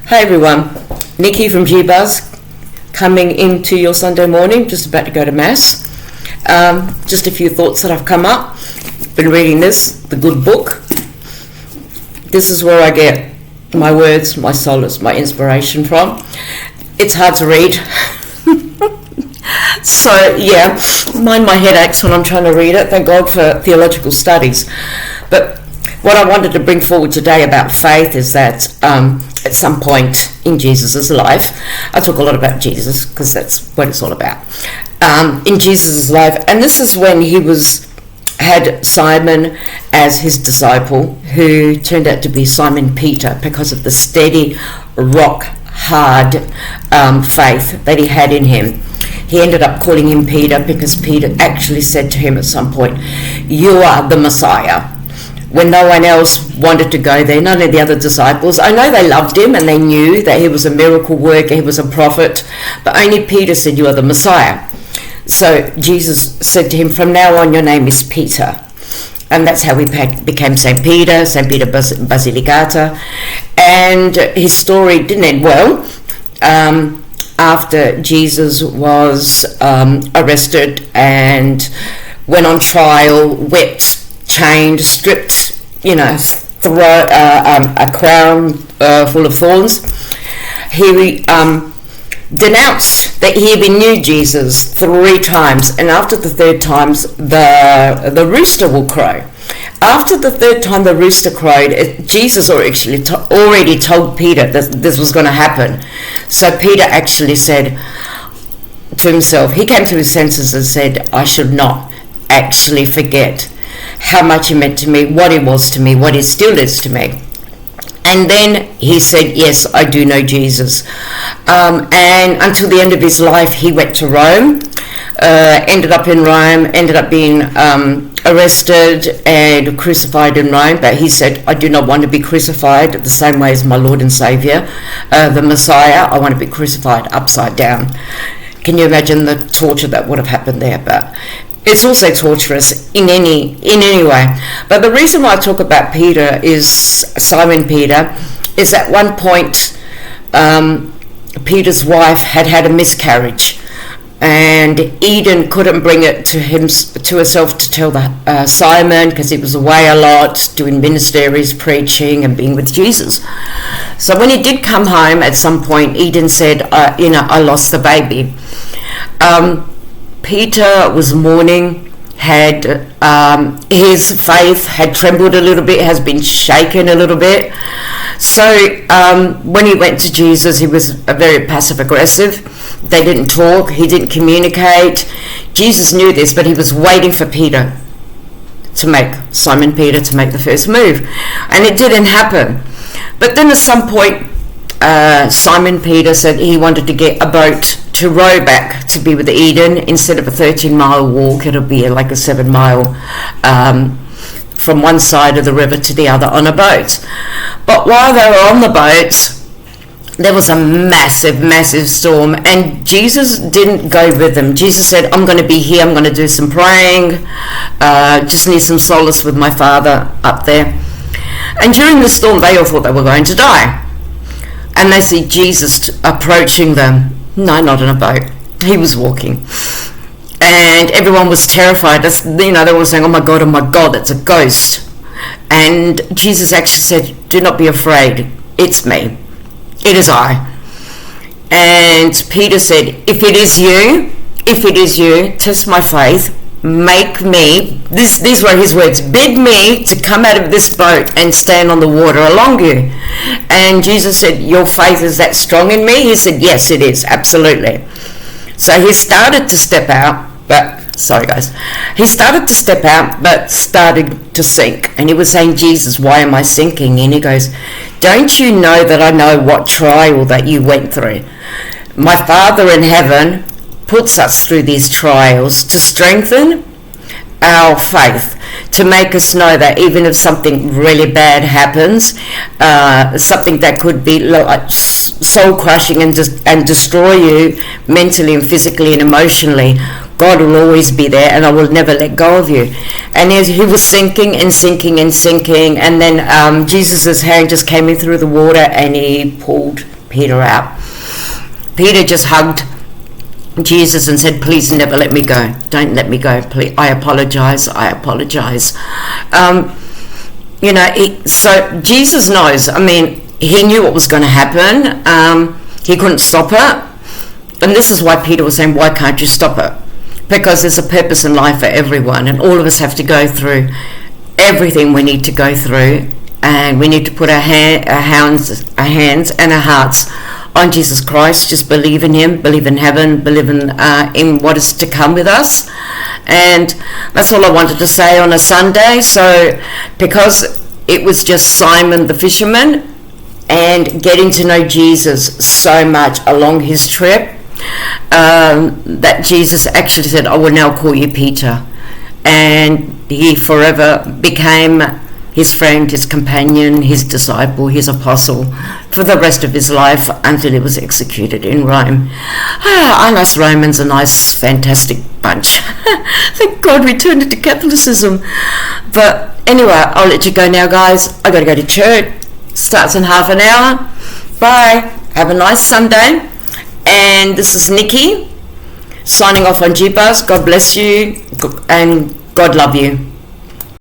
Hey everyone, Nikki from G-Buzz coming into your Sunday morning, just about to go to Mass. Just a few thoughts that have come up. Been reading the good book. This is where I get my words, my solace, my inspiration from. It's hard to read. So yeah, mind my headaches when I'm trying to read it. Thank God for theological studies. But what I wanted to bring forward today about faith is that at some point in Jesus' life, I talk a lot about Jesus because that's what it's all about. In Jesus' life, and this is when he had Simon as his disciple, who turned out to be Simon Peter because of the steady, rock-hard faith that he had in him. He ended up calling him Peter because Peter actually said to him at some point, "You are the Messiah." When no one else wanted to go there, none of the other disciples. I know they loved him and they knew that he was a miracle worker, he was a prophet, but only Peter said, "You are the Messiah." So Jesus said to him, "From now on your name is Peter." And that's how he became St. Peter Basilicata. And his story didn't end well. After Jesus was arrested and went on trial, whipped, chained, stripped, throw a crown full of thorns. He denounced that he even knew Jesus 3 times, and after the 3rd time, the rooster will crow. After the 3rd time the rooster crowed, Jesus already told Peter that this was going to happen. So Peter actually said to himself, he came to his senses and said, "I should not actually forget how much he meant to me, what he was to me, what he still is to me." And then he said, "Yes, I do know Jesus." And until the end of his life, he went to Rome, ended up in Rome, ended up being arrested and crucified in Rome. But he said, "I do not want to be crucified the same way as my Lord and Saviour, the Messiah. I want to be crucified upside down." Can you imagine the torture that would have happened there? But it's also torturous in any way. But the reason why I talk about Peter is Simon Peter is at one point Peter's wife had a miscarriage, and Eden couldn't bring it to herself to tell Simon, because he was away a lot doing ministries, preaching and being with Jesus. So when he did come home at some point, Eden said, "I lost the baby." Peter was mourning, his faith had trembled a little bit, has been shaken a little bit. So when he went to Jesus, he was very passive-aggressive. They didn't talk, he didn't communicate. Jesus knew this, but he was waiting for Simon Peter to make the first move. And it didn't happen. But then at some point, Simon Peter said he wanted to get a boat to row back to be with Eden. Instead of a 13-mile walk, it'll be like a 7-mile from one side of the river to the other on a boat. But while they were on the boat, there was a massive storm, and Jesus didn't go with them. Jesus said, "I'm going to be here, I'm going to do some praying, just need some solace with my Father up there." And during the storm, they all thought they were going to die. And they see Jesus approaching them. No, not in a boat. He was walking. And everyone was terrified. They were saying, "Oh my God, it's a ghost." And Jesus actually said, "Do not be afraid. It's me. It is I." And Peter said, if it is you, test my faith. Make me, these were his words, bid me to come out of this boat and stand on the water along you. And Jesus said, "Your faith is that strong in me?" He said, "Yes, it is, absolutely." So he started to step out, but started to sink. And he was saying, "Jesus, why am I sinking?" And he goes, "Don't you know that I know what trial that you went through? My Father in heaven puts us through these trials to strengthen our faith, to make us know that even if something really bad happens, something that could be like soul crushing and destroy you mentally and physically and emotionally, God will always be there, and I will never let go of you." And he was sinking, and then Jesus' hand just came in through the water, and he pulled Peter out. Peter just hugged Jesus and said, please never let me go. Don't let me go. Please. I apologize. So Jesus knows. I mean, he knew what was going to happen. He couldn't stop it. And this is why Peter was saying, why can't you stop it? Because there's a purpose in life for everyone, and all of us have to go through everything we need to go through, and we need to put our hands and our hearts on Jesus Christ. Just believe in him, believe in heaven, believe in what is to come with us. And that's all I wanted to say on a Sunday. So because it was just Simon the fisherman and getting to know Jesus so much along his trip, that Jesus actually said, I will now call you Peter. And he forever became his friend, his companion, his disciple, his apostle for the rest of his life until he was executed in Rome. I know Romans, a nice, fantastic bunch. Thank God we turned into Catholicism. But anyway, I'll let you go now, guys. I got to go to church. Starts in half an hour. Bye. Have a nice Sunday. And this is Nikki signing off on G-Buzz. God bless you and God love you.